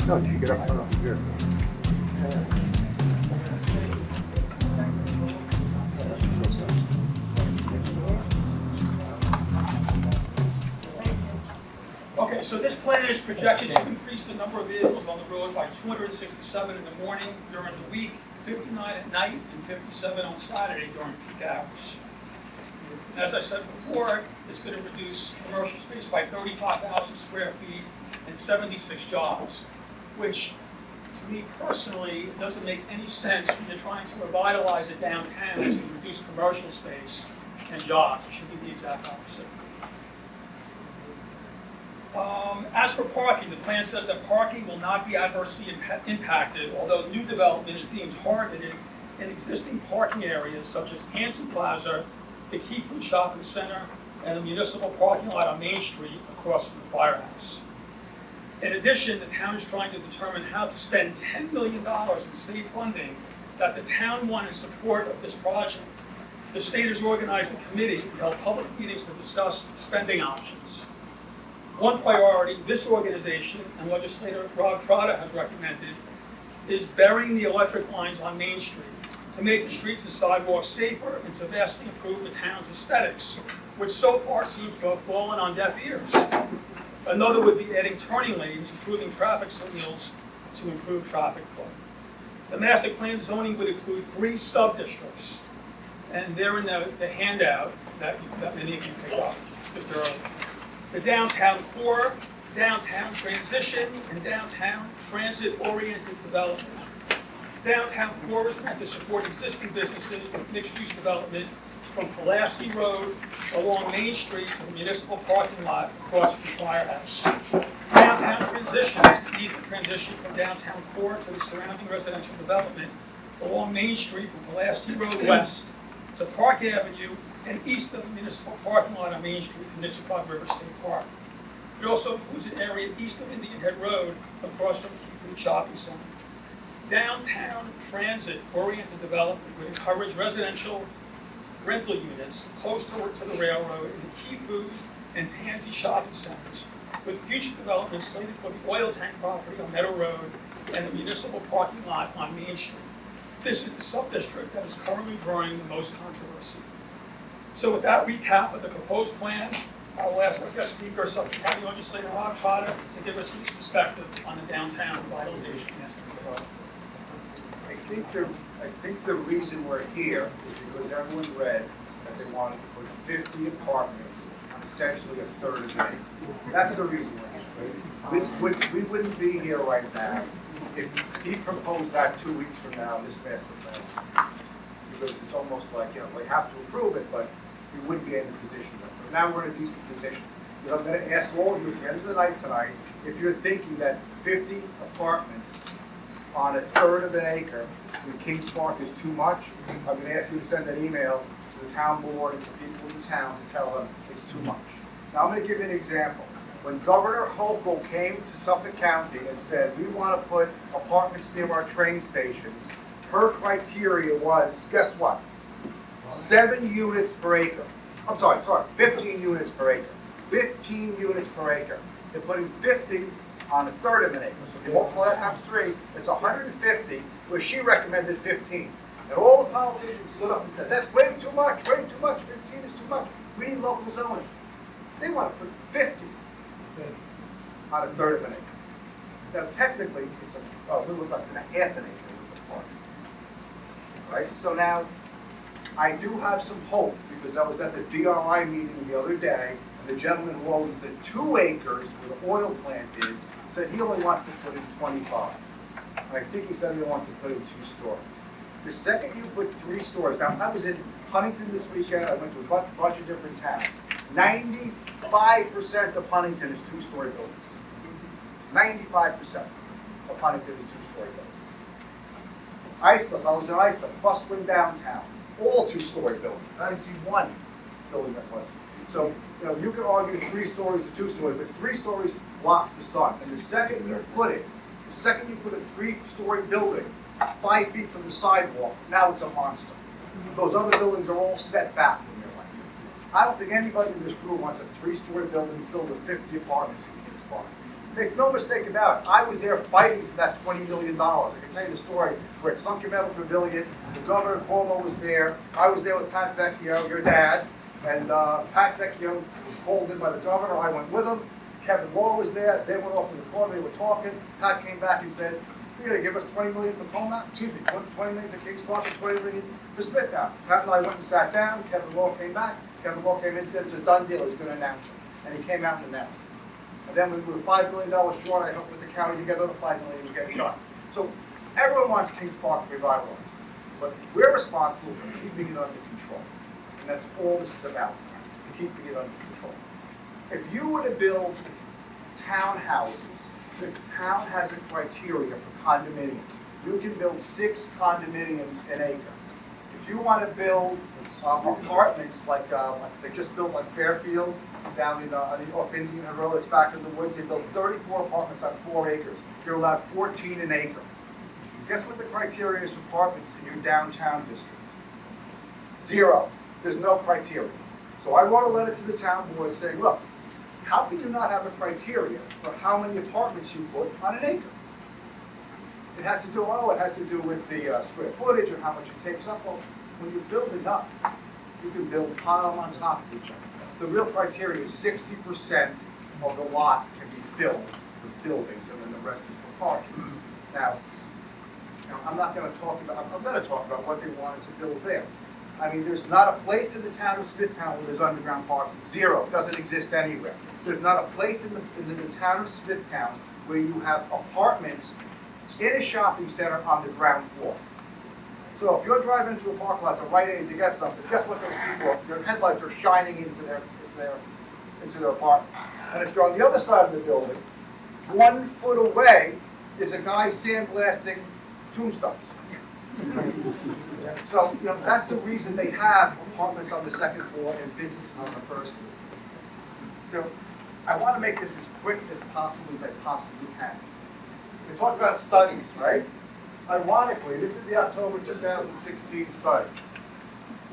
No, you get up front here. Okay, so this plan is projected to increase the number of vehicles on the road by 267 in the morning during the week, 59 at night, and 57 on Saturday during peak hours. As I said before, it's going to reduce commercial space by 35,000 square feet and 76 jobs, which to me personally doesn't make any sense when you're trying to revitalize a downtown to reduce commercial space and jobs. It should be the exact opposite. As for parking, the plan says that parking will not be adversely impacted, although new development is being targeted in existing parking areas such as Hanson Plaza, the Key Food Shopping Center, and the municipal parking lot on Main Street across from the firehouse. In addition, the town is trying to determine how to spend $10 million in state funding that the town won in support of this project. The state has organized a committee to held public meetings to discuss spending options. One priority this organization and legislator Rob Trotta has recommended is burying the electric lines on Main Street to make the streets and sidewalks safer and to vastly improve the town's aesthetics, which so far seems to have fallen on deaf ears. Another would be adding turning lanes, improving traffic signals to improve traffic flow. The master plan zoning would include 3 sub-districts, and they're in the handout that many of you picked up just earlier. The downtown core, downtown transition, and downtown transit-oriented development. Downtown core is meant to support existing businesses with mixed-use development from Pulaski Road along Main Street to the municipal parking lot across from the firehouse. Downtown transition is to ease the transition from downtown core to the surrounding residential development along Main Street from Pulaski Road west to Park Avenue and east of the municipal parking lot on Main Street to Nisququote River State Park. It also includes an area east of Indian Head Road across from Key Food Shopping Center. Downtown transit-oriented development would encourage residential rental units close to the railroad in the Key Food and Tansy shopping centers, with future development slated for the oil tank property on Meadow Road and the municipal parking lot on Main Street. This is the sub-district that is currently drawing the most controversy. So with that recap of the proposed plan, I will ask our guest speaker, Suffolk County Legislator Rob Trotta, to give us his perspective on the downtown revitalization master plan. I think the reason we're here is because everyone read that they wanted to put 50 apartments on essentially a third of an acre. That's the reason we're here. We wouldn't be here right now if he proposed that 2 weeks from now, this master plan. Because it's almost like, they have to approve it, but we wouldn't be in the position. But now we're in a decent position. I'm going to ask all of you at the end of the night tonight, if you're thinking that 50 apartments on a third of an acre in Kings Park is too much, I'm going to ask you to send an email to the town board and to people in town to tell them it's too much. Now I'm going to give you an example. When Governor Hochul came to Suffolk County and said, we want to put apartments near our train stations, her criteria was, guess what? 7 units per acre. I'm sorry, 15 units per acre. 15 units per acre. They're putting 50 on a third of an acre. So if you multiply that times 3, it's 150, where she recommended 15. And all the politicians stood up and said, that's way too much, 15 is too much. We need local zoning. They want to put 50 on a third of an acre. Now technically, it's a little less than a half an acre with the park. Right? So now, I do have some hope, because I was at the DRI meeting the other day, and the gentleman who owns the 2 acres where the oil plant is, said he only wants to put in 25. And I think he said he wants to put in 2 stories. The second you put 3 stories, now I was in Huntington this weekend, I went to a bunch of different towns. 95% of Huntington is 2-story buildings. 95% of Huntington is 2-story buildings. Islip, I was in Islip, bustling downtown, all 2-story buildings. I didn't see one building that wasn't. So, you can argue 3 stories or 2 stories, but 3 stories blocks the sun. And the second you put a 3-story building 5 feet from the sidewalk, now it's a monster. Those other buildings are all set back from your land. I don't think anybody in this room wants a 3-story building filled with 50 apartments in Kings Park. Make no mistake about it, I was there fighting for that $20 million. I can tell you the story where at Sunken Metal Pavilion, the governor Cuomo was there. I was there with Pat Vecchio, your dad, and Pat Vecchio was called in by the governor. I went with him. Kevin Law was there. They went off in the car. They were talking. Pat came back and said, "You're going to give us $20 million for Colma? Excuse me, $20 million for Kings Park and $20 million for Smithtown." Pat and I went and sat down. Kevin Law came back. Kevin Law came in and said, "It's a done deal. He's going to announce it." And he came out and announced it. And then we were $5 million short. I helped with the county to get another $5 million to get it done. So everyone wants Kings Park revitalized, but we're responsible for keeping it under control. And that's all this is about, keeping it under control. If you were to build townhouses, the town has a criteria for condominiums. You can build 6 condominiums an acre. If you want to build apartments like they just built like Fairfield down in off Indian Road, it's back in the woods, they built 34 apartments on 4 acres. You're allowed 14 an acre. Guess what the criteria is for apartments in your downtown district? 0. There's no criteria. So I wrote a letter to the town board saying, look, how can you not have a criteria for how many apartments you put on an acre? It has to do with the square footage or how much it takes up. Well, when you build it up, you can build pile on top of each other. The real criteria is 60% of the lot can be filled with buildings, and then the rest is for parking. Now I'm going to talk about what they wanted to build there. I mean, there's not a place in the town of Smithtown where there's underground parking. 0. It doesn't exist anywhere. There's not a place in the town of Smithtown where you have apartments in a shopping center on the ground floor. So if you're driving into a parking lot to Rite Aid to get something, guess what those people are? Their headlights are shining into their apartments. And if you're on the other side of the building, 1 foot away is a guy sandblasting tombstones. So that's the reason they have apartments on the 2nd floor and businesses on the 1st floor. So I want to make this as quick as possible as I possibly can. We talked about studies, right? Ironically, this is the October 2016 study.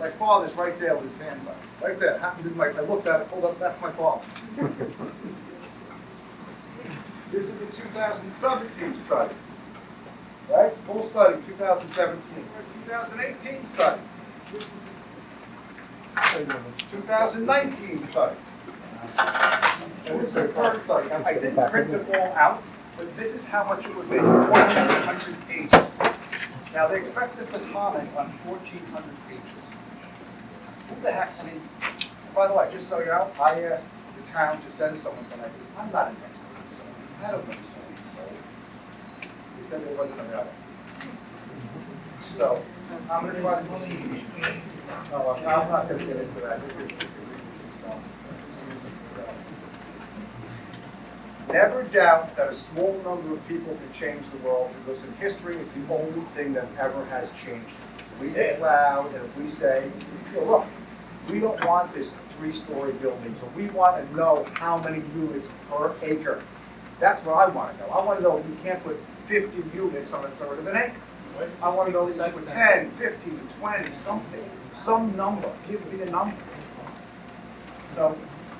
My father's right there with his hands up. Right there. I looked at it, pulled up, that's my father. This is the 2017 study. Right? Full study, 2017. 2018 study. 2019 study. And this is the current study. I didn't print them all out, but this is how much it would be, 1,400 pages. Now, they expect us to comment on 1,400 pages. Who the heck, I mean, by the way, just so you know, I asked the town to send someone tonight, because I'm not an expert, so I don't know so they said there wasn't available. So, I'm going to try to I'm not going to get into that. Never doubt that a small number of people can change the world, because in history it's the only thing that ever has changed. We get loud, and if we say, look, we don't want this 3-story building, so we want to know how many units per acre. That's what I want to know. I want to know if you can't put 50 units on 1/3 of an acre. I want to know if you can put 10, 15, 20, something, some number. Give me a number. So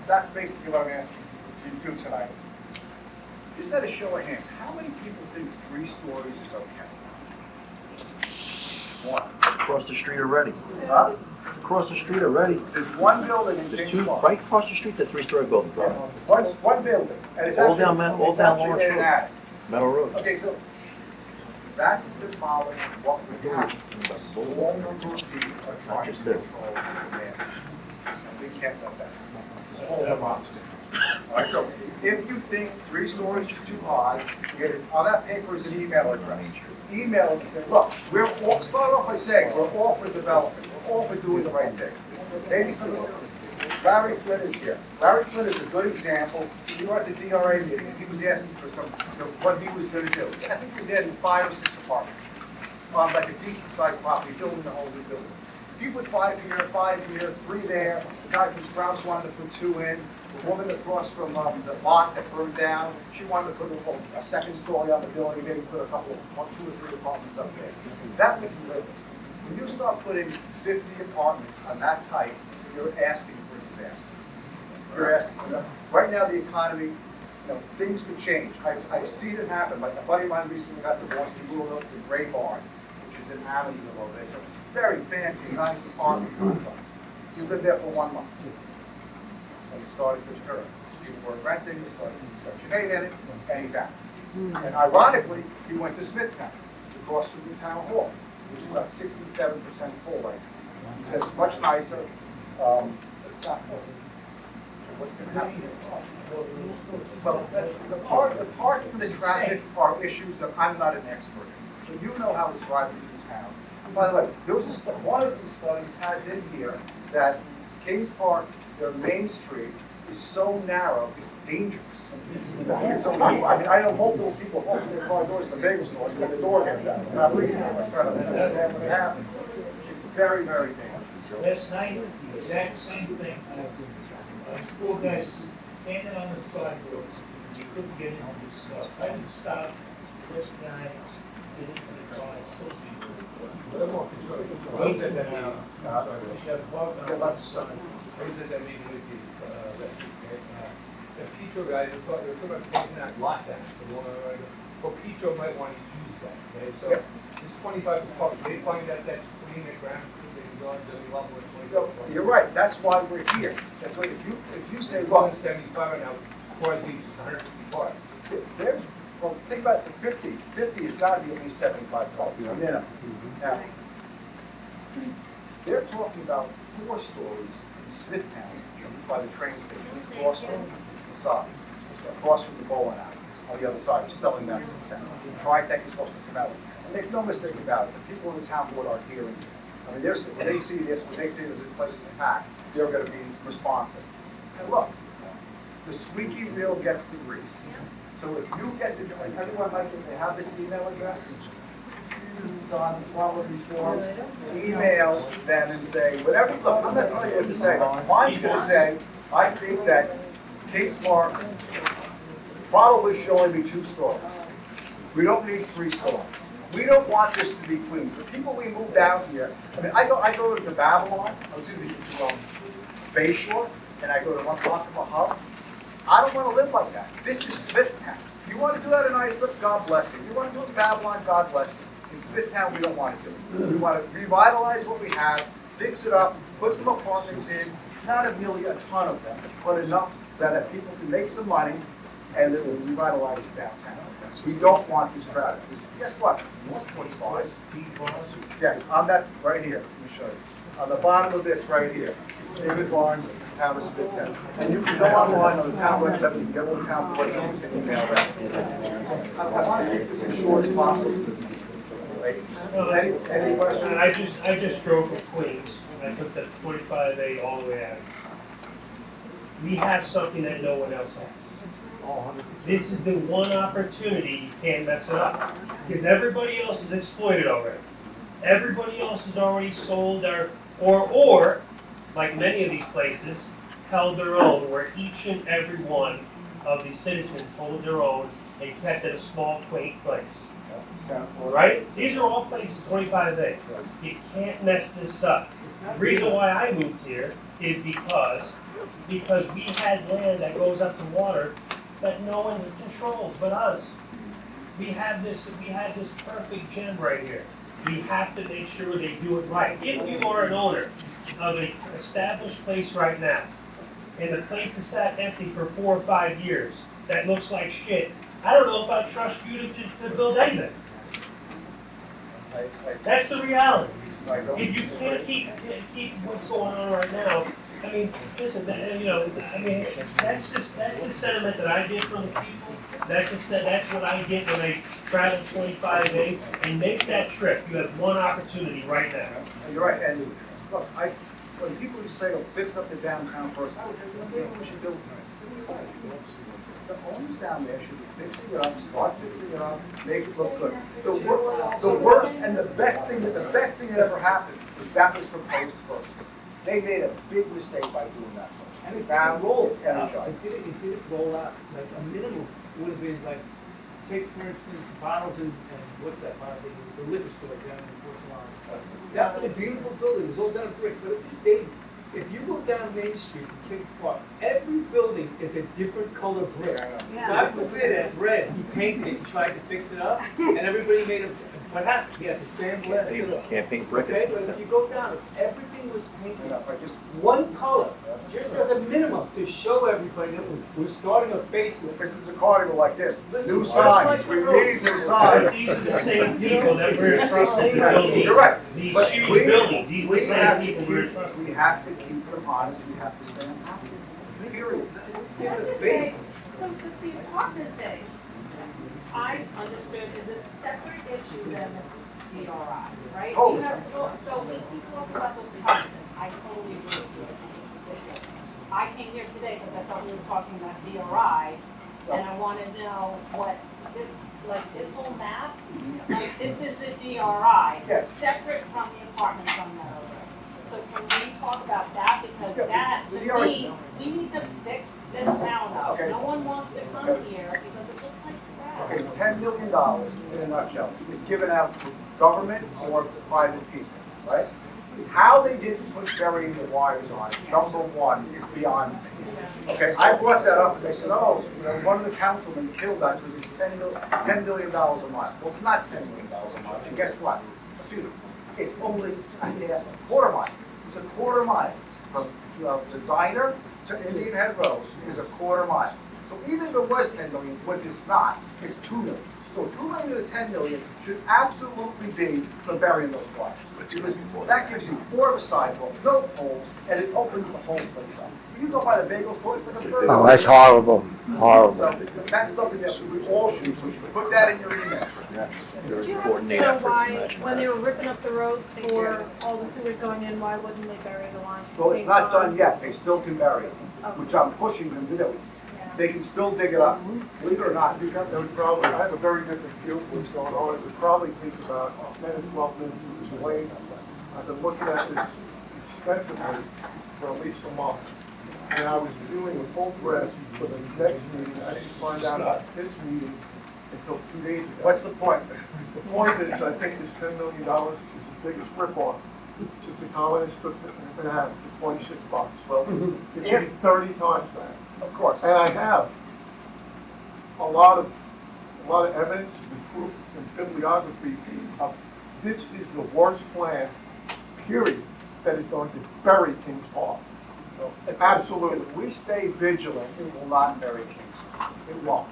that's basically what I'm asking you to do tonight. Just at a show of hands, how many people think 3 stories is okay? 1. Across the street already. Huh? Across the street already. There's 1 building in There's Kings 2 Park. right across the street. The 3-story building. One building, and it's All actually, down Metal in an Road. attic. Metal Road. Okay, so that's symbolic of what we have. A small number of people are trying to control the mass. And we can't let that happen. It's a whole democracy. All right, so if you think 3 stories is too high, you get it, on that paper is an email address. Email them and say, look, start off by saying, we're all for development, we're all for doing the right thing. Maybe some Larry Flynn is here. Larry Flynn is a good example. We were at the DRA meeting, and he was asking for what he was going to do. I think he was adding 5 or 6 apartments on like a decent sized property, building the whole new building. If you put 5 here, 5 here, 3 there, the guy from Sprouts wanted to put 2 in. The woman across from the lot that burned down, she wanted to put a 2nd story on the building, maybe put a couple, 2 or 3 apartments up there. That we can live with. When you start putting 50 apartments on that type, you're asking for disaster. You're asking for that. Right now, the economy things could change. I've seen it happen. Like a buddy of mine recently got divorced. He moved up to Gray Barn, which is in Avenue over there. It's a very fancy, nice apartment complex. He lived there for 1 month. And he started to hurt. People were renting, he started to Section 8 in it, and he's out. And ironically, he went to Smithtown, across from the town hall, which is about 67% full right now. He says it's much nicer, but it's not full. What's going to happen? Well, the parking and the traffic are issues that I'm not an expert in. But you know how it's driving through town. And by the way, there was one of these studies has in here that Kings Park, their main street, is so narrow, it's dangerous. I know multiple people open their car doors in the bagel store and the door gets out. For that reason, I'm trying to understand what happened. It's very, very dangerous. Last night, the exact same thing. School guys standing on the sidewalk, you couldn't get into the stuff. I didn't stop, this guy, get into the car, I still see you. Wait a minute now. You should have walked on the side. I was at that meeting with the Petro guys, they were talking about taking that lot down. Well, Petro might want to use that, okay? So this 25 park, they find out that's clean, the ground, they can go into the level of 25. You're right, that's why we're here. That's why if you say, Well, look, 75 now, before these 150 cars. well, think about the 50. 50 has got to be at least 75 cars, minimum. Now, they're talking about 4 stories in Smithtown by the train station, across from the side, across from the bowling alley, on the other side, selling that to the town. Try and take yourself to come out. And make no mistake about it, the people in the town board are hearing you. I mean, when they see this, when they feel this place is packed, they're going to be responsive. And look, the squeaky wheel gets the grease. So if you get to, like everyone like it, they have this email address. Don, follow these forms, email them and say, whatever, look, I'm not telling you what to say. Mine's going to say, I think that Kings Park probably should only be 2 stories. We don't need 3 stories. We don't want this to be Queens. The people we moved out here, I mean, I go to Babylon, I was in Bayshore, and I go to Ronkonkoma Hub. I don't want to live like that. This is Smithtown. You want to do that in Islip, God bless you. You want to do it in Babylon, God bless you. In Smithtown, we don't want to do it. We want to revitalize what we have, fix it up, put some apartments in, not a ton of them, but enough that people can make some money and it will revitalize the downtown. We don't want this crowd. Guess what? What's fine? Yes, on that, right here, let me show you. On the bottom of this right here, David Barnes, Town of Smithtown. And you can go online on the town website, you can get all the town places and email that. I want to keep this as short as possible. Any questions? I just drove from Queens, and I took the 45A all the way out. We have something that no one else has. This is the one opportunity you can't mess it up, because everybody else is exploited already. Everybody else has already sold their, or like many of these places, held their own, where each and every one of the citizens hold their own and kept it a small, quaint place. Right? These are all places 25A. You can't mess this up. The reason why I moved here is because we had land that goes up to water that no one controls but us. We have this perfect gem right here. We have to make sure they do it right. If you are an owner of an established place right now, and the place is sat empty for 4 or 5 years, that looks like shit, I don't know if I trust you to build anything. That's the reality. If you can't keep what's going on right now, I mean, listen, that's the sentiment that I get from the people. That's what I get when I travel 25A and make that trip. You have one opportunity right now. You're right, and look, when people say, "Oh, fix up the downtown first," I would say, maybe we should build. The owners down there should be fixing it up, start fixing it up, make it look good. The worst and the best thing that ever happened was that was proposed first. They made a big mistake by doing that first. And it Now, rolled out. energized. It did roll out. Like a minimum would have been like, take for instance, bottles and what's that bar? The liquor store down in Fort Salon. That was a beautiful building. It was all done brick, but they if you go down Main Street in Kings Park, every building is a different color brick. God forbid that red, he painted it, he tried to fix it up, and everybody made a, what happened? He had to sandblast it up. Can't paint brick. Okay, but if you go down, everything was painted If I just, one color, just as a minimum to show everybody that we're starting a facelift. this is a carnival like this, Listen, new just signs, like we the need roads. new But signs. these are the same people that we're trusting to You're build these, right. these But huge we- buildings, these are the We have same to people we're keep, trusting. we have to keep them honest, we have to stay on top of it. Period. Let's Can give I it a just face. say, so the apartment thing, I understood is a separate issue than the DRI, right? Totally You have to go, so we keep talking about those apartments, and I totally agree with you. I came here today because I thought we were talking about DRI, and I wanted to know what this, like this whole map, like this is the DRI. Yes. Separate from the apartments on Meadow Road. So can we talk about that, because Yeah, that, the to DRI me, we need to fix this town up. Okay. No one wants to come here because it looks like crap. Okay, $10 million in a nutshell is given out to government or private people, right? How they didn't put burying the wires on it, number one, is beyond me. Okay, I brought that up and they said, oh, you know, one of the councilmen killed that because it's $10 million a month. Well, it's not $10 million a month, and guess what? Excuse me, it's only a quarter mile. It's a quarter mile from the diner to Indian Head Road is a quarter mile. So even if it was 10 million, which it's not, it's 2 million. So 2 million to 10 million should absolutely be for burying those wires. Because that gives you more of a sidewalk, no poles, and it opens the whole place up. You go by the bagel store, it's like a bird. Oh, that's horrible, horrible. So that's something that we all should push. Put that in your email. Very Do you coordinate know efforts, why, imagine when that. they were ripping up the roads for all the sewers going in, why wouldn't they bury the lines at the Well, it's same not time? done yet, they still can bury it, which I'm pushing them to do. They can still dig it up, believe it or not. You got, that would probably, I have a very different view of what's going on. It would probably take about 10 to 12 minutes to explain. I've been looking at this extensively for at least a month. And I was doing a full draft for the next meeting. I didn't find out about this meeting until 2 days ago. What's the point? The point is, I think this $10 million is the biggest ripoff since the colonists took Manhattan for $26. Well, it should be 30 times that. Of course. And I have a lot of evidence and proof and bibliography of this is the worst plan, period, that is going to bury Kings Park. Absolutely. If we stay vigilant, it will not bury Kingston. It won't.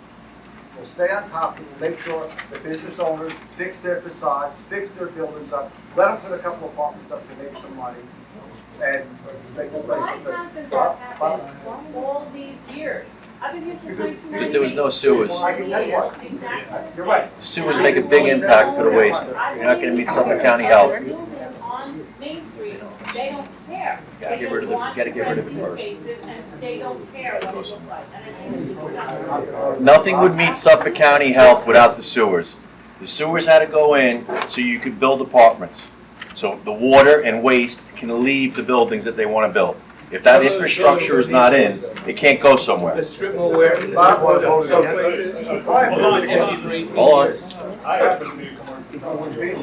We'll stay on top of it, we'll make sure the business owners fix their facades, fix their buildings up, let them put a couple of apartments up to make some money, and make the place. Why hasn't that happened all these years? I've been here since 1998. Because there was no sewers. I can tell you what. Exactly. You're right. The sewers make a big impact for the waste. You're not gonna meet Suffolk County Health. On Main Street, they don't care. Gotta get rid of it. Gotta get rid of it first. They just want to rent these spaces, and they don't care what it looks like. And I think it's not. Nothing would meet Suffolk County Health without the sewers. The sewers had to go in so you could build apartments. So the water and waste can leave the buildings that they want to build. If that infrastructure is not in, it can't go somewhere. The strip mall where, some places. Hold on, Hold on. I happen to be a commercial position.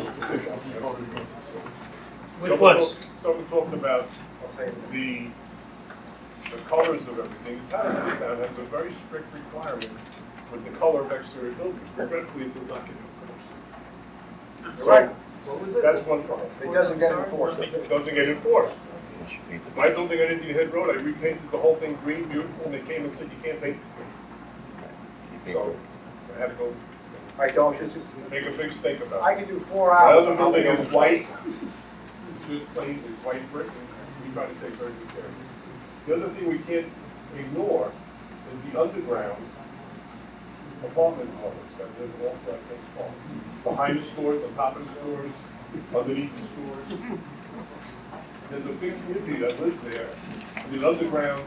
Which ones? Someone talked about the colors of everything. The town of Smithtown has a very strict requirement with the color of exterior buildings. Regretfully, it does not get enforced. You're right. That's one problem. It doesn't get enforced. It doesn't get enforced. My building on Indian Head Road, I repainted the whole thing green, beautiful, and they came and said, you can't paint it green. So I had to go I don't, this is, make a big stink about I it. can do 4 My hours. other building is white, it's just plain, it's white brick, and we try to take very good care of it. The other thing we can't ignore is the underground apartment complex that live off that thing's called. Behind the stores, on top of the stores, underneath the stores. There's a big community that lives there, with an underground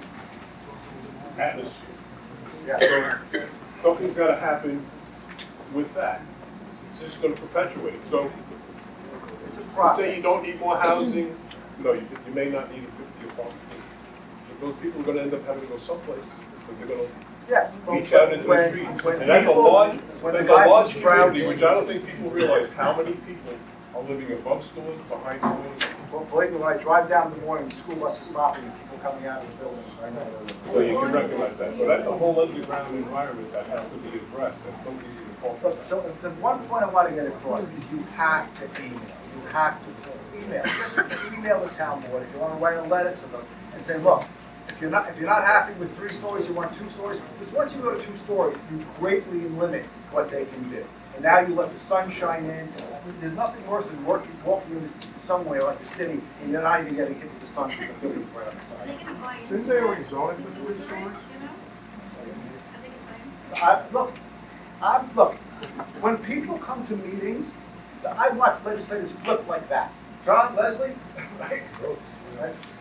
atmosphere. Yeah. So something's gotta happen with that. It's just gonna perpetuate. So It's a to say process. you don't need more housing, no, you may not need 50 apartments. But those people are gonna end up having to go someplace, but they're gonna Yes. reach out into the When- streets. when And that's a people- large, when the that's a guy large from Sprouts- community, which I don't think people realize how many people are living above stores, behind stores. Well, believe me, when I drive down in the morning, the school bus is stopping and people coming out of the building. I know they're- So you can recognize that. So that's a whole underground environment that has to be addressed, and nobody even talks Look, about. so the one point I want to get across is you have to email. You have to email. Just email the town board. If you want to write a letter to them and say, look, if you're not happy with 3 stories, you want 2 stories. Because once you go to 2 stories, you greatly limit what they can do. And now you let the sun shine in. There's nothing worse than walking in somewhere like the city and you're not even getting hit with the sun because the building's right on the side. Isn't there already zoning for 3 stories? Look, when people come to meetings, I watch legislators flip like that. John, Leslie, right?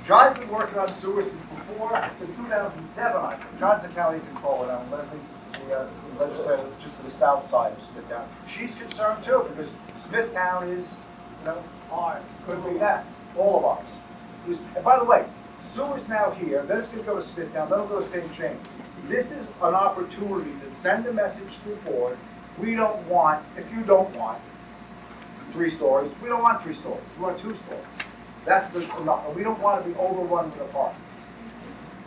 John's been working on sewers since before the 2007. John's the county controller now, and Leslie's the legislator just to the south side of Smithtown. She's concerned too, because Smithtown is, ours, could be next, all of ours. And by the way, sewer's now here, then it's gonna go to Smithtown, then it'll go to St. James. This is an opportunity to send a message to the board. We don't want, if you don't want 3 stories, we don't want 3 stories, we want 2 stories. That's the, we don't want to be overrun with apartments.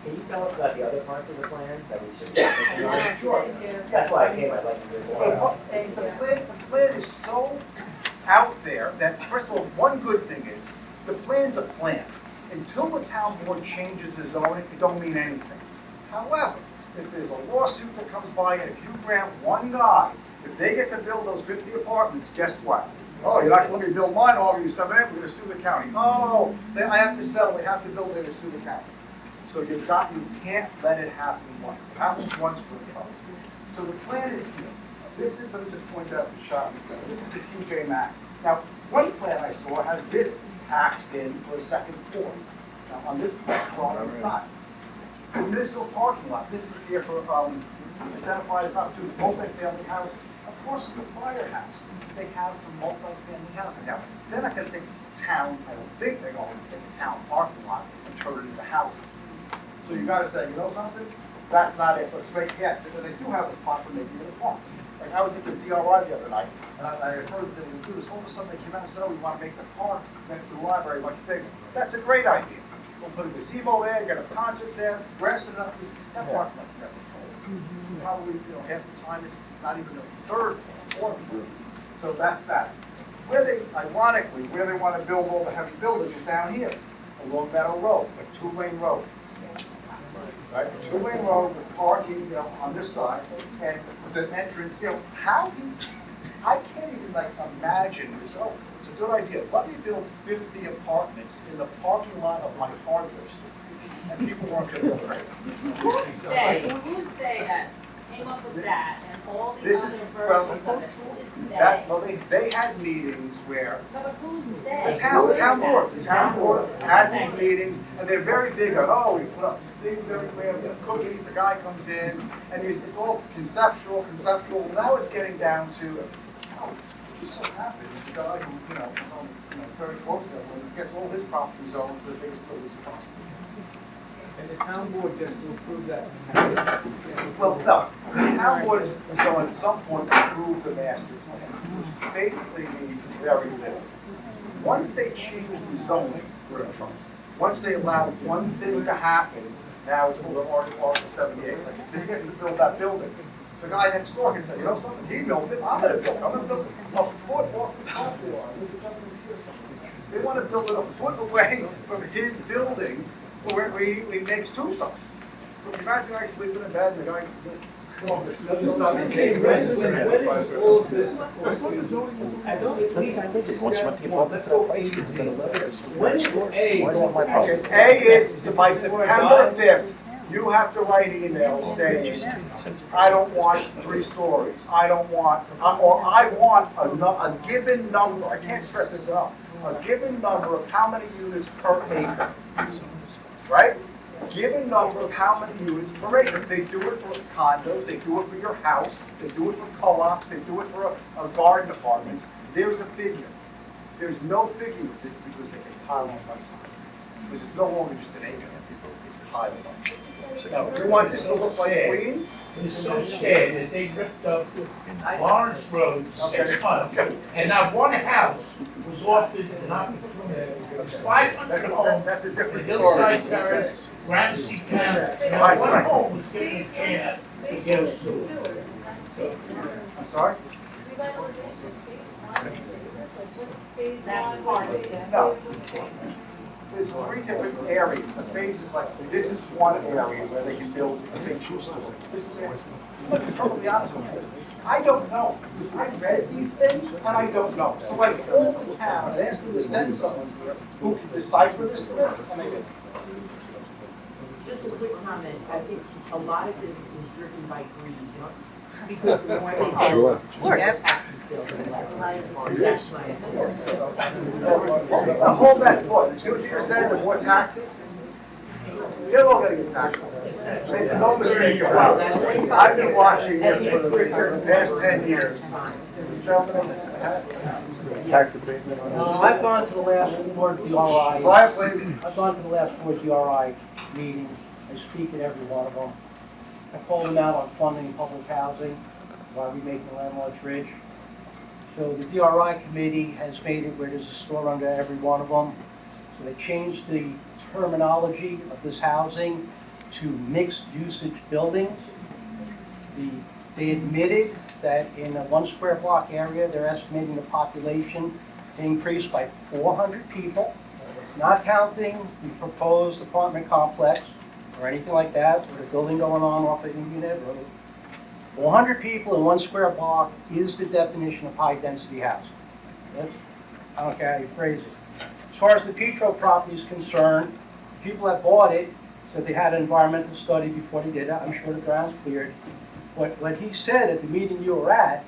Can you tell us about the other parts of the plan that we should be thinking on? Sure. That's why I came, I'd like to hear more. The plan is so out there that, first of all, one good thing is, the plan's a plan. Until the town board changes the zoning, it don't mean anything. However, if there's a lawsuit that comes by, and if you grant one guy, if they get to build those 50 apartments, guess what? Oh, you're not gonna let me build mine, I'll give you 7 acres, we're gonna sue the county. Oh, then I have to sell, they have to build, they're gonna sue the county. So you can't let it happen once. It happens once for the trouble. So the plan is here. This is, let me just point out the shopping center. This is the TJ Maxx. Now, one plan I saw has this axed in for a 2nd floor. Now, on this plan, it's not. The municipal parking lot, this is here for, identified as up to multi-family house. Of course, the firehouse, they have for multi-family housing. Now, they're not gonna take town, I don't think they're going to take a town parking lot and turn it into housing. So you gotta say, you know something? That's not it. Let's make it, because they do have a spot for making it a park. Like I was at the DRI the other night, and I heard that they would do this. All of a sudden, they came out and said, "Oh, we want to make the park next to the library much bigger." That's a great idea. We'll put a gazebo there, get a concerts there, grass it up. That park that's never full. Probably, half the time it's not even a third or a fourth. So that's that. Ironically, where they want to build all the heavy buildings is down here, along Meadow Road, a 2-lane road. Right, a 2-lane road with parking, on this side, and with an entrance, I can't even imagine this. Oh, it's a good idea. Let me build 50 apartments in the parking lot of my hardware store, and people weren't going to go crazy. Who's they that came up with that and all the This other is- versions of it? Who is they? They had meetings where No, but who's they? the town Who is that? board had these meetings, and they're very big on, oh, we put up things everywhere, we have cookies, the guy comes in, and it's all conceptual. Now it's getting down to, just so happens, the guy who, is very close to it, when he gets all his property zoned for the biggest buildings possible. And the town board gets to approve that. Well, no, the town board is going at some point to approve the master plan, which basically means very little. Once they change the zoning, we're in trouble. Once they allow one thing to happen, now it's called Article 78. Like, if he gets to build that building, the guy next door can say, you know something, he built it, I'm gonna build it a foot off the property line. They wanna build it a foot away from his building, where he makes 2 stops. So imagine I sleeping in bed and the guy. Okay, when is all of this, of course, I don't at least discuss one, let's go A to Z. When is A? A is, by September 5th, you have to write emails saying, I don't want 3 stories, I don't want, or I want a given number, I can't stress this enough, a given number of how many units per acre, right? Given number of how many units per acre. They do it for condos, they do it for your house, they do it for co-ops, they do it for a garden apartments. There's a figure. There's no figure with this because they can pile on by time. Because it's no longer just an acre, it's piling on. You want this to look like Queens? It's so sad that they ripped up Lawrence Road 6 months, and not one house was offered an opportunity. It's 500 homes, That's a in different Hillside story. Terrace, Ramsey County, and not one home was given a chance to get a sewer. So, I'm sorry? That's part of it. No. There's 3 different areas. The phase is like, this is one area where they can build, let's say, 2 stories. This is, look, to be perfectly honest with you, I don't know. Because I read these things and I don't know. So I called the town and asked them to send someone here who can decipher this for them, and they did. Just a quick comment, I think a lot of this is driven by greed, because the more they have. Sure. Of course. That's my opinion. Now hold that thought. See what you're saying, the more taxes? You're all gonna get taxed. Make no mistake about it. I've been watching this for the past 10 years. This gentleman, Tax abatement on I've gone to the last 4 DRI. quiet please. I've gone to the last 4 DRI meetings. I speak at every one of them. I call them out on funding public housing, why we making landlords rich. So the DRI committee has made it where there's a store under every one of them. So they changed the terminology of this housing to mixed usage buildings. They admitted that in a 1 square block area, they're estimating the population to increase by 400 people, not counting the proposed apartment complex or anything like that, or the building going on off of Indian Head Road. 400 people in 1 square block is the definition of high-density housing. I don't care how you phrase it. As far as the Petro property is concerned, people that bought it said they had an environmental study before they did it. I'm sure the ground's cleared. What he said at the meeting you were at,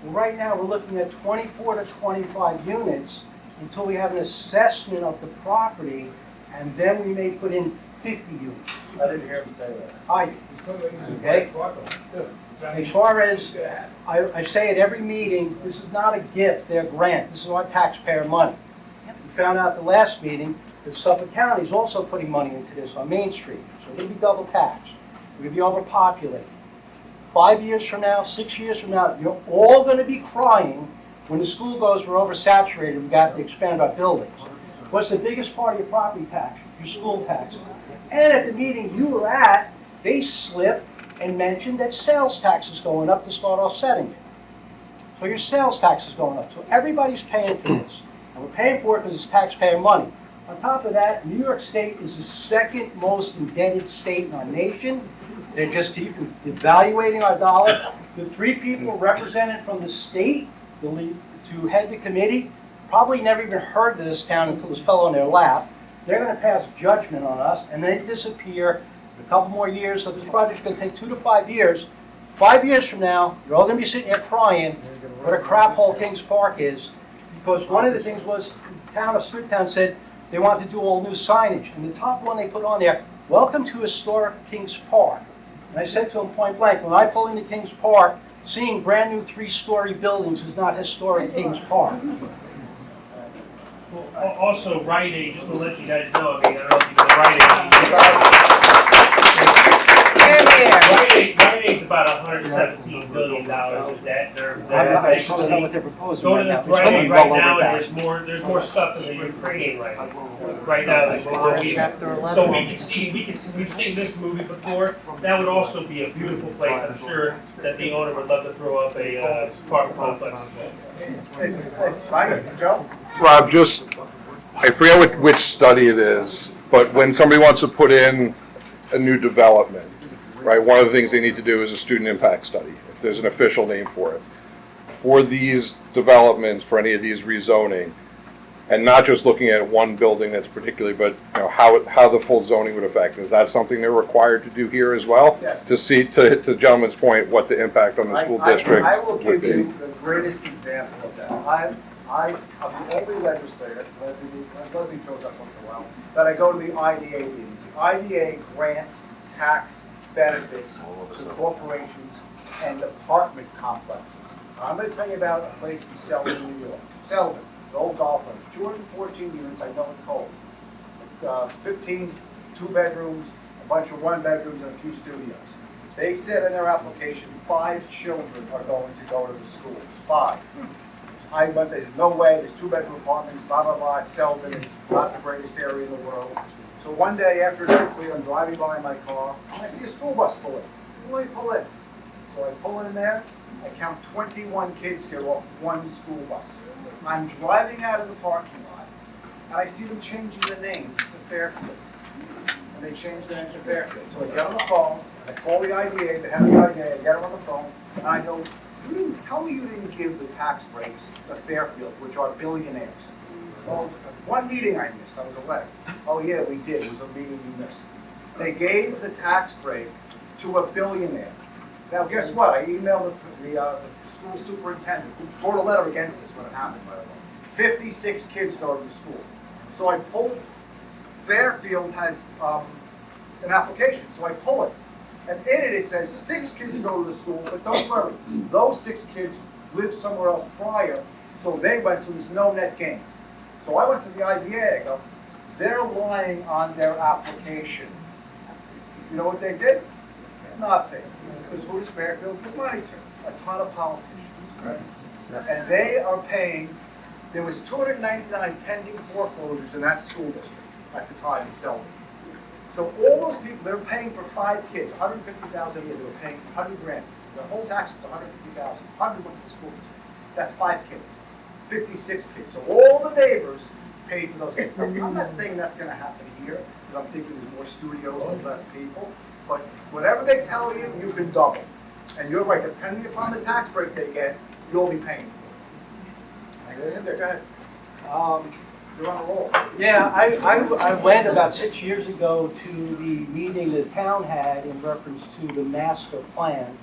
well, right now we're looking at 24 to 25 units until we have an assessment of the property, and then we may put in 50 units. I didn't hear him say that. I do. Okay? As far as, I say at every meeting, this is not a gift, they're a grant, this is our taxpayer money. We found out the last meeting that Suffolk County is also putting money into this on Main Street, so we're gonna be double taxed, we're gonna be overpopulated. 5 years from now, 6 years from now, you're all gonna be crying when the school goes, we're oversaturated, we've got to expand our buildings. What's the biggest part of your property tax? Your school taxes. And at the meeting you were at, they slipped and mentioned that sales tax is going up to start offsetting it. So your sales tax is going up. So everybody's paying for this. And we're paying for it because it's taxpayer money. On top of that, New York State is the 2nd most indebted state in our nation. They're just keeping devaluating our dollar. The 3 people represented from the state to head the committee probably never even heard of this town until this fell on their lap. They're going to pass judgment on us, and then disappear a couple more years. So this project's going to take 2 to 5 years. 5 years from now, you're all going to be sitting there crying what a crap hole Kings Park is, because one of the things was the town of Smithtown said they wanted to do all new signage, and the top one they put on there, "Welcome to historic Kings Park." And I said to them point blank, when I pull into Kings Park, seeing brand new 3-story buildings is not historic Kings Park. Well, also, Rite Aid, just to let you guys know, I mean, I don't know if you know Rite Rite Aid's about $117 billion of debt. I don't know what they're proposing Go right to now. the Rite Aid right now, and there's more stuff in the Ukraine right now than what we. So we can see, we've seen this movie before. That would also be a beautiful place. I'm sure that the owner would love to throw up a apartment complex as well. It's fine, Joe? Rob, I forget which study it is, but when somebody wants to put in a new development, right, one of the things they need to do is a student impact study, if there's an official name for it. For these developments, for any of these rezoning, and not just looking at one building that's particularly, but how the full zoning would affect. Is that something they're required to do here as well? Yes. To see, to the gentleman's point, what the impact on the school district I will would give be. you the greatest example of that. I'm the only legislator, Leslie shows up once in a while, that I go to the IDA meetings. The IDA grants tax benefits to corporations and apartment complexes. I'm going to tell you about a place in Selden, New York. Selden, the old golf course, 214 units, I know it's cold. 15 2 bedrooms, bunch of one bedrooms and a few studios. They said in their application, 5 children are going to go to the schools, 5. I went, there's no way, there's 2-bedroom apartments, blah, blah, blah, it's Selden, it's not the greatest area in the world. So one day after it's complete, I'm driving by in my car, and I see a school bus pull in. Let me pull in. So I pull in there, I count 21 kids get off one school bus. I'm driving out of the parking lot, and I see them changing the name to Fairfield. And they changed the name to Fairfield. So I get on the phone, I call the IDA, the head of the IDA, I get them on the phone, and I go, tell me you didn't give the tax breaks to Fairfield, which are billionaires. Well, one meeting I missed, I was away. Oh yeah, we did, it was a meeting we missed. They gave the tax break to a billionaire. Now guess what, I emailed the school superintendent, who wrote a letter against this when it happened, by the way. 56 kids go to the school. So I pulled, Fairfield has an application, so I pull it. And in it says 6 kids go to the school, but don't worry, those 6 kids lived somewhere else prior, so they went to this no net gain. So I went to the IDA, I go, they're lying on their application. You know what they did? Nothing. Because who does Fairfield give money to? A ton of politicians. Right? And they are paying, there was 299 pending foreclosures in that school district at the time in Selden. So all those people, they're paying for 5 kids, $150,000 a year, they were paying 100 grand. The whole tax was 150,000, 100 went to the school district. That's 5 kids, 56 kids. So all the neighbors paid for those kids. I'm not saying that's gonna happen here, because I'm thinking there's more studios and less people, but whatever they tell you, you can double. And you're right, depending upon the tax break they get, you'll be paying for it. Go ahead. You're on a roll. Yeah, I went about 6 years ago to the meeting the town had in reference to the master plan.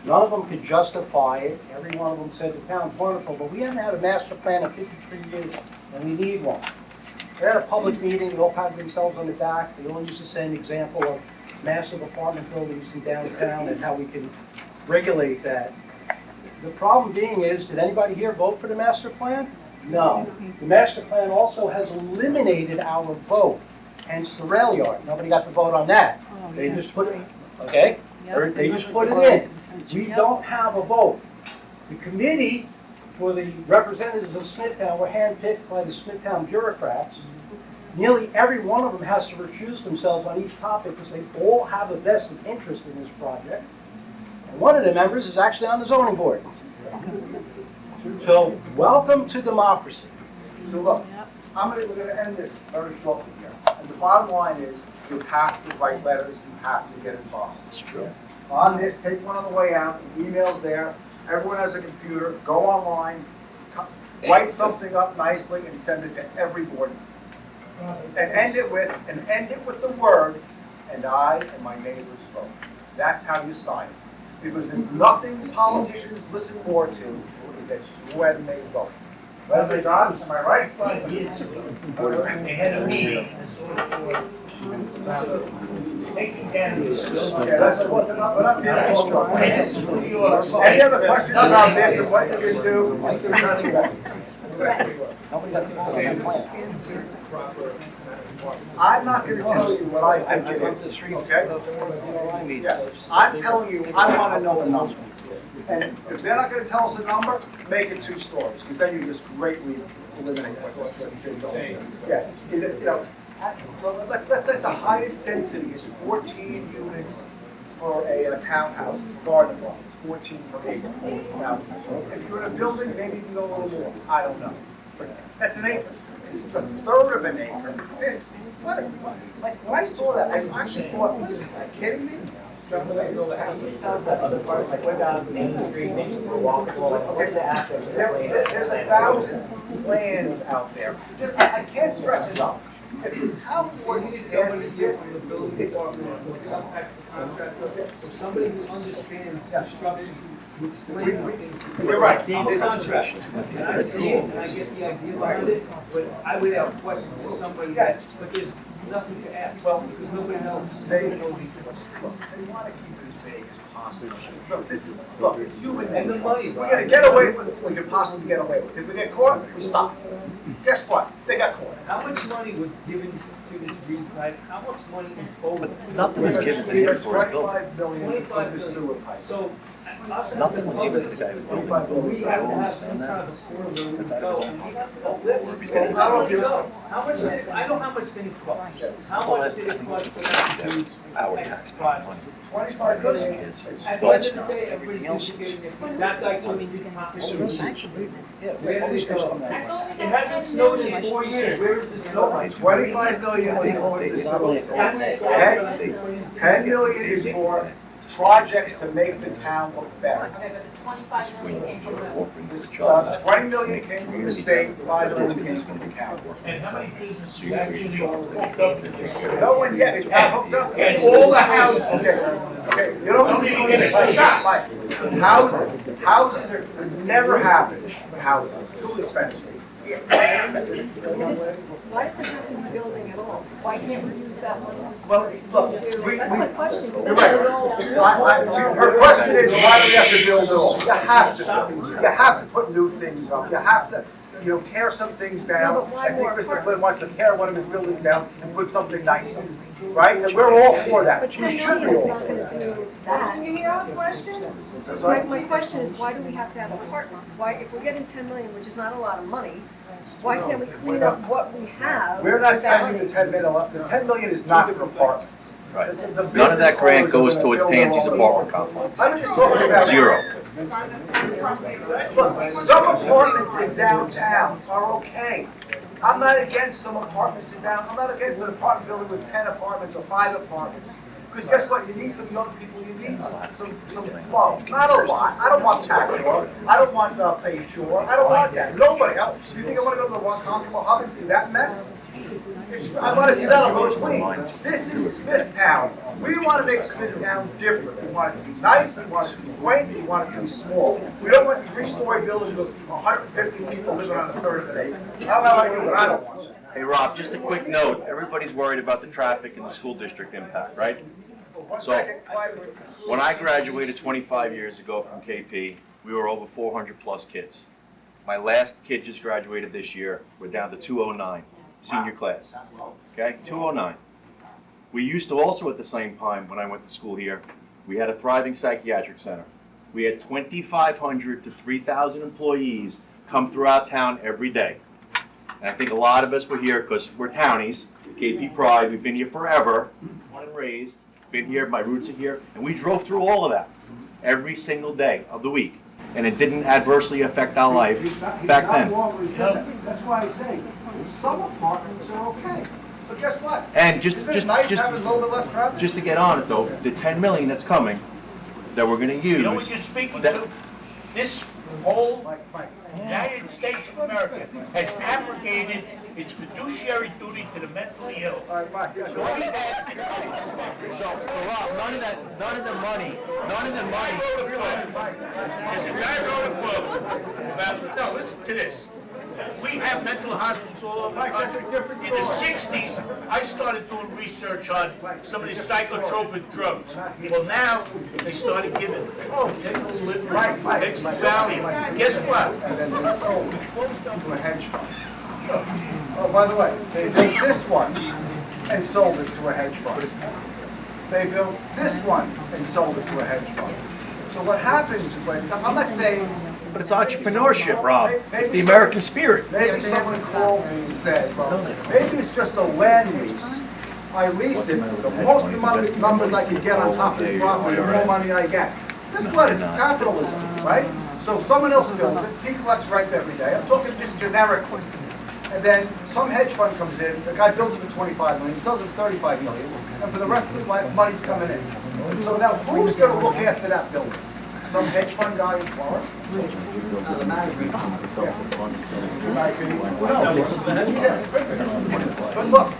None of them could justify it. Every one of them said the town's wonderful, but we haven't had a master plan in 53 years, and we need one. They had a public meeting, they all patted themselves on the back. They all used the same example of massive apartment buildings in downtown and how we can regulate that. The problem being is, did anybody here vote for the master plan? No. The master plan also has eliminated our vote, hence the rail yard. Nobody got to vote on that. They just put it, okay? Or they just put it in. We don't have a vote. The committee for the representatives of Smithtown were handpicked by the Smithtown bureaucrats. Nearly every one of them has to recuse themselves on each topic because they all have a vested interest in this project. And one of the members is actually on the zoning board. So, welcome to democracy. So look, we're gonna end this very shortly here. And the bottom line is, you have to write letters, you have to get involved. It's true. On this, take one on the way out, the email's there, everyone has a computer, go online, write something up nicely and send it to every board member. And end it with the word, and I and my neighbors vote. That's how you sign it. Because there's nothing politicians listen more to is that when they vote. Leslie John, am I right? 5 years ago, they had a meeting, and sort of taking candidates. Okay, that's what, we're not here to talk. Hey, this is New York. Any other questions about this and what you can do? Nobody got to vote on that plan. I'm not gonna tell you what I think it is, okay? Yeah. I'm telling you, I wanna know the number. And if they're not gonna tell us a number, make it 2 stories, because then you just greatly eliminate what you did going. Yeah, you know, well, let's say the highest density is 14 units for a townhouse, garden block, it's 14 per acre. Now, if you're in a building, maybe you can go a little more, I don't know. But that's an acre. This is a third of an acre, 50. What, like, when I saw that, I actually thought, what is this, are you kidding me? Other parts, like what about Main Street, maybe we're walkable, like what are the aspects of the plan? There's 1,000 plans out there. I can't stress enough. How important is this? From the building department, or some type of contractor, or somebody who understands construction, who explains things. You're right. I'm a contractor, and I see it, and I get the idea behind it, but I would ask questions to somebody that, but there's nothing to ask, Well, because nobody knows, they- nobody knows these questions. Look, they want to keep it as vague as possible. Look, it's human And the nature. money, We're gonna get away with what we can possibly get away with. If we get caught, we stop. Guess what? They got caught. how much money was given to this right? How much money in total? Nothing was given to him There's for his building. 25 million to put the sewer pipe. So, us as Nothing the was given to public, the guy who built the building. we I have to don't have some understand kind that. of a corner where we That's can out of go. his And own we have to pocket. uplift. Or if he's Because getting- how much did it go? How much did it, I know how much things cost. How much did it cost for that to do Our X taxpayer project? money. 25 Because million. It is. at the end But of the day, everything everybody's else is. duplicating it. That guy told me these copies. Where Yeah, did it go? It hasn't snowed in 4 years. Where is the snow? 25 million was for the sewer. That's 10 million is for projects to make the town look better. Okay, but the 25 million came from the. Offering This, for jobs. 20 million came from the state, 5 million came from the county. And how many businesses Actually, No one yet, it's not hooked up. And all the houses. Okay, you don't. Somebody can get a shot. Houses are, never happen, houses, it's too expensive. Why does it have to be building at all? Why can't we use that money? Well, look, That's my question. You're right. Her question is, why do we have to build it all? You have to build. You have to put new things up. You have to, tear some things down. No, but why I think more Mr. Flynn wants to tear one of his buildings down and put something nice in, right? And we're all for that. But We 10 should be million is all not for gonna that. do that. Can you hear our question? My question is, why do we have to have apartments? Why, if we're getting 10 million, which is not a lot of money, why can't we clean up what we have? We're not with that spending the money? 10 million, the 10 million is not for apartments. Right. The None of business that grant owners are goes gonna towards build their Tansy's own. apartment complex. I'm just talking about. Zero. Look, some apartments in downtown are okay. I'm not against some apartments in downtown, I'm not against an apartment building with 10 apartments or 5 apartments. Because guess what, you need some young people, you need some flow, not a lot. I don't want Pack Shore, I don't want Bay Shore, I don't want that, nobody. You think I wanna go to the Ronkonkoma Hub and see that mess? I wanna see that on North Queens. This is Smithtown. We wanna make Smithtown different. We want it to be nice, we want it to be quaint, we want it to be small. We don't want 3-story buildings with 150 people living on a third of an acre. I don't know about you, but I don't want it. Hey, Rob, just a quick note. Everybody's worried about the traffic and the school district impact, right? One So- second, quiet, please. When I graduated 25 years ago from KP, we were over 400 plus kids. My last kid just graduated this year. We're down to 209, senior class. Okay, 209. We used to also at the same time, when I went to school here, we had a thriving psychiatric center. We had 2,500 to 3,000 employees come throughout town every day. And I think a lot of us were here because we're townies, KP Pride, we've been here forever, born and raised, been here, my roots are here, and we drove through all of that every single day of the week. And it didn't adversely affect our life back then. That's why I say, some apartments are okay. But guess what? And just Isn't it nice having a little bit less traffic? just to get on it though, the 10 million that's coming, that we're gonna You know what use, you're speaking that- to? This whole Mike. United States of America has abrogated its fiduciary duty to the mentally ill. All right, Mike, yes. So, Rob, none of the money, There's a guy wrote a book about, no, listen to this. We have mental hospitals all over the Mike, that's a country. different In the story. 60s, I started doing research on some of the psychotropic drugs. Well, now, they started giving, Mike, mixed value. Guess what? And then they sold We it closed up to a hedge fund. Oh, by the way, they built this one and sold it to a hedge fund. They built this one and sold it to a hedge fund. So what happens is, I'm not saying. but it's entrepreneurship, Rob. It's the American spirit. Maybe someone called me and said, well, maybe it's just a land lease. I leased it, the most amount of numbers I could get on top of this property, the more money I get. This is what, it's capitalism, right? So someone else builds it, he collects rent every day, I'm talking just generic. And then some hedge fund comes in, the guy builds it for 25 million, he sells it for 35 million, and for the rest of his life, money's coming in. So now, who's gonna look after that building? Some hedge fund guy in Florida? In my opinion, who knows? Yeah. But look,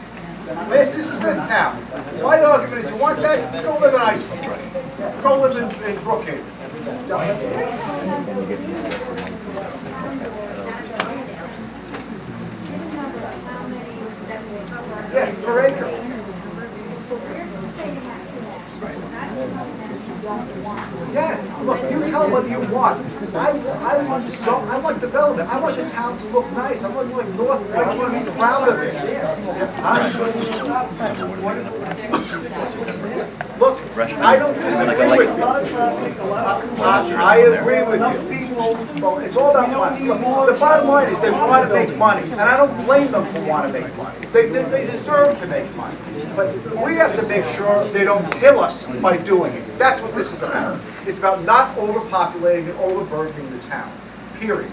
this is Smithtown. My argument is, you want that, go live in Iceland. Go live in Brookhaven. Yes, per acre. Yes, look, you tell what you want. I want development. I want the town to look nice. I want like North, I want to be proud of it. Look, I don't disagree with you. I agree with you. Well, it's all about money. Look, the bottom line is they want to make money, and I don't blame them for wanting to make money. They deserve to make money. But we have to make sure they don't kill us by doing it. That's what this is about. It's about not overpopulating and overburdening the town, period.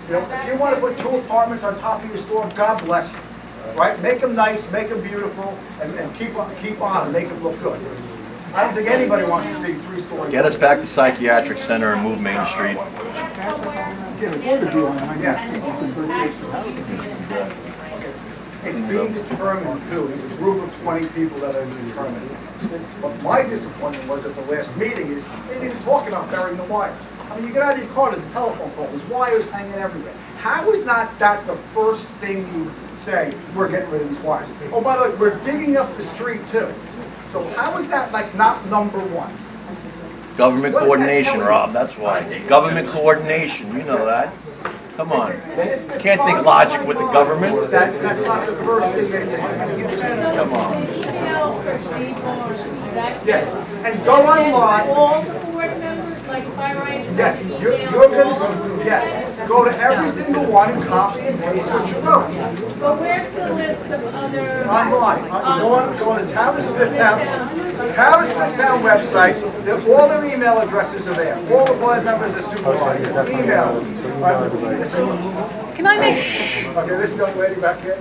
You know, if you want to put 2 apartments on top of your store, God bless you, right? Make them nice, make them beautiful, and keep on and make them look good. I don't think anybody wants to see 3-story. Get us back to psychiatric center and move Main Street. Yes. It's being determined too. There's a group of 20 people that are determined. But my disappointment was at the last meeting is they didn't even talk about burying the wires. I mean, you get out of your car, there's a telephone pole, there's wires hanging everywhere. How is not that the first thing you say, we're getting rid of these wires? Oh, by the way, we're digging up the street too. So how is that like not number one? Government What does that coordination, tell you? Rob, that's why. Government coordination, you know that. Come on. You can't think logic with the government. That's not the first thing they do. Come on. Yes, and go online. All the board members, like if I write. Yes, you're gonna, yes, go to every single one and copy and paste what you wrote. But where's the list of other? Online, go on the Town of Smithtown website, all their email addresses are there. All the board members are supervisors, email them. Can I make, Okay, this young lady back here.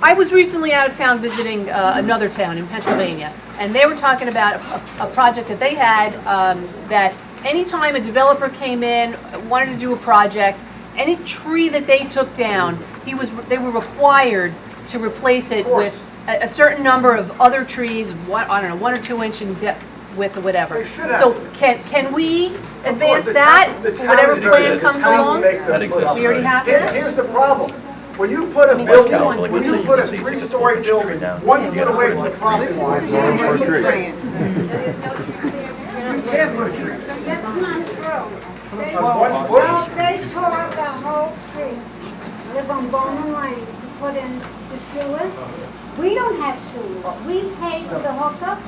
I was recently out of town visiting another town in Pennsylvania, and they were talking about a project that they had, that anytime a developer came in, wanted to do a project, any tree that they took down, they were required to replace it with a certain number of other trees, I don't know, 1 or 2 inch in depth, width or whatever. They should have. So can we advance The that, town- for whatever the town plan is comes the town to along? make them That put exists up. We already have it? Here's the problem. When you put a building, when you put a 3-story building, 1 foot away from the property line, you can't put a tree. You can't put a tree. That's not true. They, On 1 foot? well, they tore up the whole street, live on Bowman Lane, to put in the sewers. We don't have sewers. We paid for the hookup.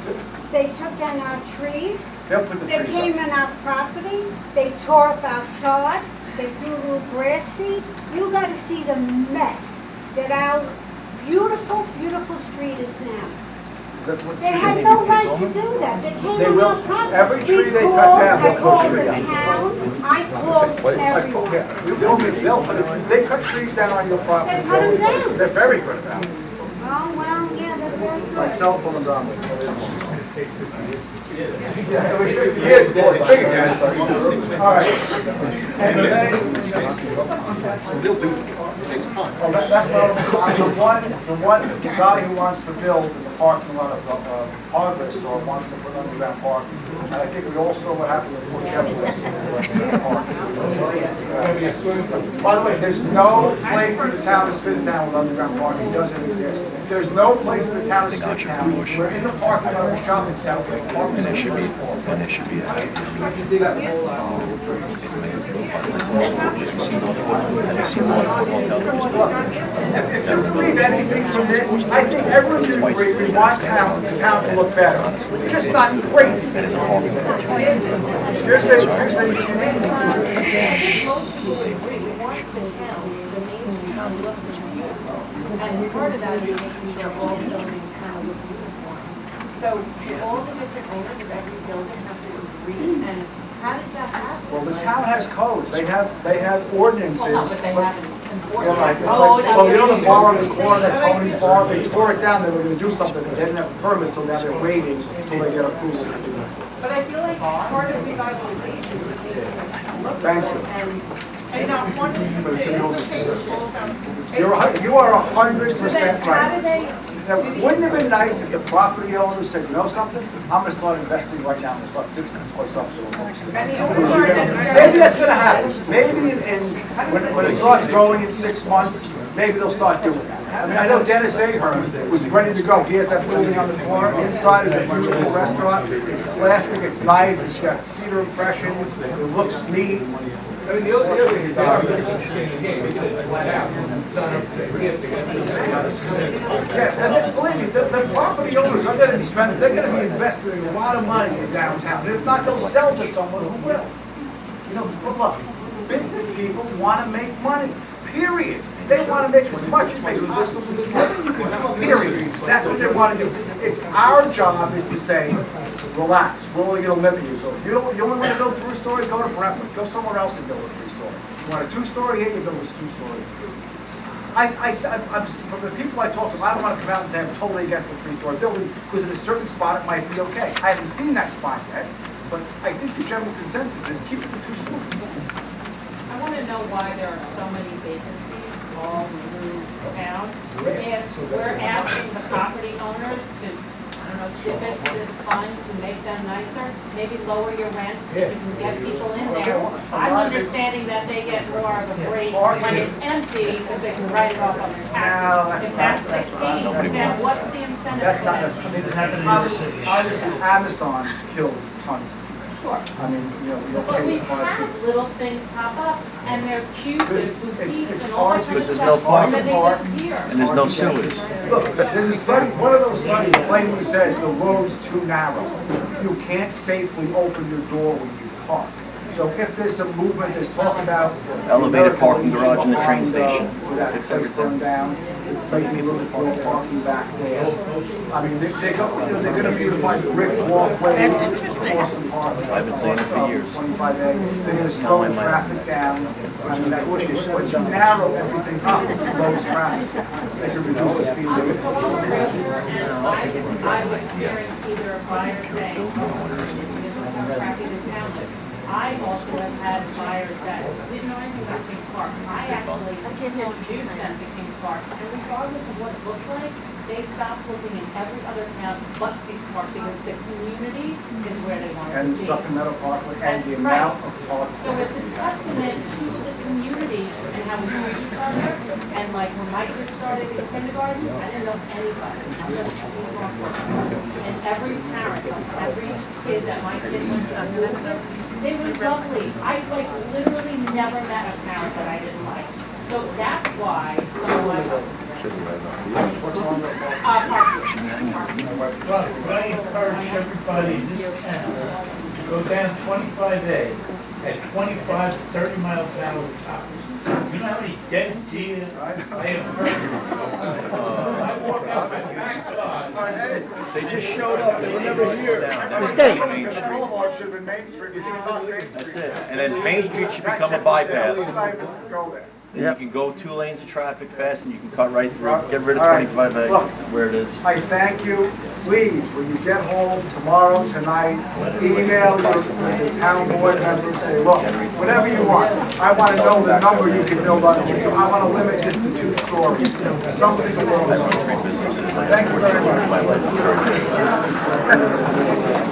They took down our trees. They'll put the They trees came up. in our property. They tore up our sod. They threw a little grass seed. You gotta see the mess that our beautiful, beautiful street is now. That's what- They had no right to do that. They came They on will. our property. Every tree We they cut called- down, they'll I put a called tree the down. town. I called everyone. They'll put it. They cut trees down on your property. They cut 'em down. They're very good about it. Oh, well, yeah, they're very My good. cell phone's on me. Yeah, boy, it's big again. All right. And then, They'll do 6 times. oh, the one guy who wants to build in the parking lot of the hardware store wants to put underground parking. And I think we all saw what happened with whichever was By the way, there's no place in the town of Smithtown with underground parking. It doesn't exist. There's no place in the town of Smithtown where in the parking lot of a shopping center, where parking And it should be, and it should be. If you believe anything from this, I think everyone can agree we want town to look better. Just not crazy. Excuse me, excuse me. And part of that is making sure all the buildings kind of look uniform. So do all the different owners of every building have to agree, and how does that happen? Well, the town has codes. They have ordinances. Well, but they haven't enforced Yeah, right. it. Well, you know the bar in the corner, that Tony's bar, they tore it down, they were gonna do something, but they didn't have a permit, so now they're waiting until they get approval to do it. But I feel like part of revitalization is making it look Thank good, you. and not one of the things. You are 100% Then how do right. they? Now, wouldn't it have been nice if the property owner said, you know something? I'm gonna start investing right now and start fixing this place up so it looks good. And the owners aren't necessarily. Maybe that's gonna happen. Maybe when it starts growing in 6 months, maybe they'll start doing that. I mean, I know Dennis Ahern was ready to go. He has that building on the corner. Inside is a beautiful restaurant. It's classic, it's nice, it's got cedar impressions, it looks neat. I mean, the other thing is, they are going to change the game, they said it flat out. It's not up to them. We have to get Yeah, and then, believe me, the property owners are gonna be spending, they're gonna be investing a lot of money in downtown. If not, they'll sell to someone who will. You know, but look, business people wanna make money, period. They wanna make as much as they possibly can, period. That's what they wanna do. It's our job is to say, relax, we're only gonna limit you. So if you only wanna build 3-story, go to Brentwood, go somewhere else and build a 3-story. You want a 2-story here, you build a 2-story. I'm, from the people I talk to, I don't want to come out and say I'm totally against the 3-story building, because in a certain spot it might be okay. I haven't seen that spot yet, but I think the general consensus is keep it to 2 stories. I want to know why there are so many vacancies all through town. If we're asking the property owners to, I don't know, chip into this fund to make them nicer, maybe lower your rents so you can get people in there. I'm understanding that they get more of a break when it's empty because they can write it off on their taxes. If that's the case, then what's the incentive? That's not for necessarily, them? obviously Amazon killed tons of people. Sure. I mean, you know, But okay, we've it's hard had to- little things pop up, and they're cute, there's boutiques it's and all hard that to- kind of there's stuff, no and parking. then they disappear. And there's no sewers. Look, there's a study, one of those studies plainly says the road's too narrow. You can't safely open your door when you park. So if there's some movement, there's talk about. Elevated parking garage in the train behind, station. Where that Fix place everything. burned down, making a little bit more parking back there. I mean, they're gonna beautify the brick walkways across the park. I've been saying it for years. 25A, they're gonna slow the traffic down. I mean, once you narrow everything up, it slows traffic down. They can reduce the speed So limit. I'm a realtor, and I've experienced either a buyer saying, oh, this is traffic in town, but I also have had buyers that didn't know anything about Kings Park. I actually introduced them to Kings Park, and regardless of what it looks like, they stopped looking in every other town but Kings Park because the community is where they want to And be. Sacramento Parkway, and the Right. amount of parking. So it's a testament to the community and how we treat each other. And like when my kids started in kindergarten, I didn't know anybody. I just and every parent, like every kid that my kid went to school with, they were lovely. I like literally never met a parent that I didn't like. So that's why some of my Well, I encourage everybody in this town to go down 25A at 25 to 30 miles an hour tops. You know how many dead deer I have heard? I walk out my back lot. They just showed up, they were never here. This day. The Boulevard should have been Main Street, we should have talked Main Street. That's it. And then Main Street should become a bypass. Control there. Then you can go 2 lanes of traffic fast and you can cut right through, get rid of All right. 25A, Look. where it is. I thank you. Please, when you get home tomorrow, tonight, email the town board members, say, look, whatever you want. I want to know the number you can build on. I want to limit it to 2 stories. Something along those lines. Thank you very much.